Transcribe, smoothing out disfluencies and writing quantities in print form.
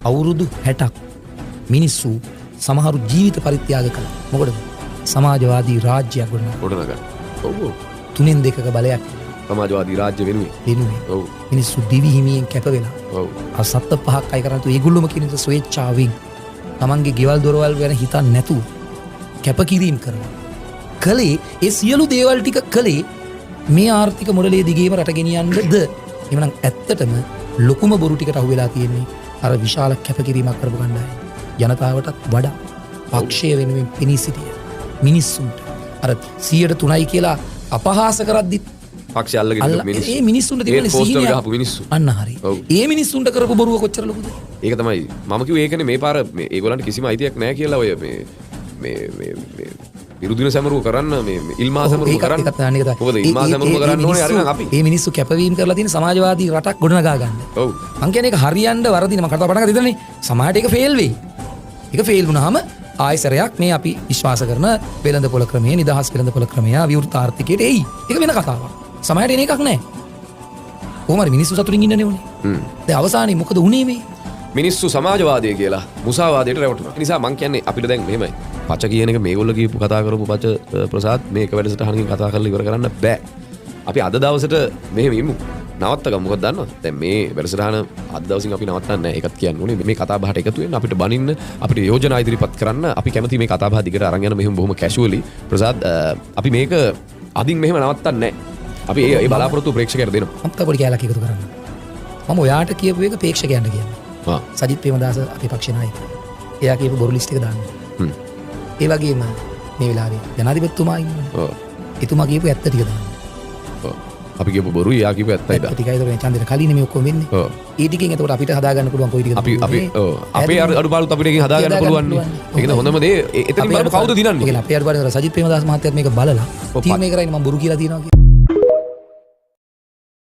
අවුරුදු 60ක් මිනිස්සු සමහරු ජීවිත පරිත්‍යාග කළා. මොකටද? සමාජවාදී රාජ්‍යයක් ගොඩනගන්න. ඔව්. 3න් 2ක බලයක් සමාජවාදී රාජ්‍ය වෙනුවෙන්. ඔව්. මිනිස්සු දිවි හිමියෙන් කැප වෙලා. ඔව්. අසත්ත පහක් අය කරන් තු ඒගොල්ලොම කියන ස්වේච්ඡාවෙන් තමන්ගේ ගෙවල් දොරවල් ගැන හිතන්නේ නැතුව කැපකිරීම කරනවා. කලේ ඒ සියලු දේවල් ටික කලේ මේ ආර්ථික මොඩලයේ දිගේම රට ගෙනියන්නද? එවනම් ඇත්තටම ලොකුම බොරු ටිකට අහු වෙලා තියෙන්නේ අර විශාල කැපකිරීමක් කරපු කණ්ඩායම. ජනතාවටත් වඩා පක්ෂය වෙනුවෙන් පෙනී සිටිය මිනිස්සුන්ට අර 103යි කියලා අපහාස කරද්දි පක්ෂය අල්ලගෙන මිනිස්සු ඒ මිනිස්සුන්ට තිබෙන පෝස්ටර් ගහපු මිනිස්සු අන්න හරි. ඒ මිනිස්සුන්ට කරපු බොරුව කොච්චර ලොකුද? ඒක තමයි මම කිව්වේ. ඒකනේ මේ පාර මේ ඒගොල්ලන්ට කිසිම අයිතියක් නැහැ කියලා ඔය මේ විරුද්ධින සමරුව කරන්න මේ ඉල්මා සමරුව කරන්න. මොකද ඉල්මා සමරුව කරන්න ඕනේ අර අපි. මේ මිනිස්සු කැපවීම කරලා තියෙන සමාජවාදී රටක් ගොඩනගා ගන්න. ඔව්. මං කියන්නේ ඒක හරියන්න වරදින මම කතා පටන් ගත්තා ඉතින්නේ. සමාජයට ඒක ෆේල් වෙයි. ඒක ෆේල් වුණාම ආයසරයක් මේ අපි විශ්වාස කරන වෙළඳපොළ ක්‍රමයේ නිදහස් වෙළඳපොළ ක්‍රමය විවෘත ආර්ථිකයට එයි. ඒක වෙන කතාවක්. සමාජයට එන එකක් නැහැ. කොහොම හරි මිනිස්සු සතුටින් ඉන්නනේ ඕනේ. දැන් අවසානයේ මොකද උනේ මේ? මිනිස්සු සමාජවාදය කියලා මුසාවාදයට රැවටුණා. ඒ නිසා මං කියන්නේ අපිට දැන් මෙහෙමයි. පච කියන එක මේගොල්ලෝ කියපු කතා කරපු පච ප්‍රසාද් මේක වැඩසටහනකින් කතා කරලා ඉවර කරන්න බෑ. අපි අද දවසට මෙහෙම ඉමු. නවත්තගමු. මොකද දන්නවද? දැන් මේ වැඩසටහන අද දවසින් අපි නවත්තන්නේ නැහැ. ඒකත් කියන්න ඕනේ. මේ කතා බහට එකතු වෙන්න අපිට බනින්න අපිට යෝජනා ඉදිරිපත් කරන්න අපි කැමති මේ කතා බහ දිගට අරන් යන මෙහෙම බොහොම කැෂුවලි. ප්‍රසාද් අපි මේක අදින් මෙහෙම නවත්තන්නේ නැහැ. අපි ඒ බලාපොරොත්තු ප්‍රේක්ෂකයන්ට දෙනවා. මම තව පොඩි කැලක් එකතු කරන්න. මම ඔයාට කියපු එක ප්‍රේක්ෂකයන්ට කියන්නේ. සජිත් ප්‍රේමදාස අපේ පක්ෂ නායකයා. එයා කියපු බොරු ලිස්ට් එක දාන්න. ඒ වගේම මේ වෙලාවේ ජනාධිපතිතුමා ඉන්නවා. ඔව්. එතුමා කියපු ඇත්ත ටික දාන්න. ඔව්. අපි කියපු බොරු එයා කියපු ඇත්තයි දාන්න. ටිකයි ඒක ඡන්දෙට කලින් මේ ඔක්කොම වෙන්නේ. ඔව්. ඒ ටිකෙන් එතකොට අපිට හදා ගන්න පුළුවන් කොයි ටිකද? අපි ඔව්. අපේ අඩුපාඩුත් අපිට එකකින් හදා ගන්න පුළුවන් නේ. ඒකද හොඳම දේ. එතනින් බලමු කවුද දිනන්නේ. ඒ කියන්නේ අපේ අඩුපාඩු සජිත් ප්‍රේමදාස මහත්තයාත් මේක බලලා තීරණය කරයිනේ මම බොරු කියලා තියනවා කියලා.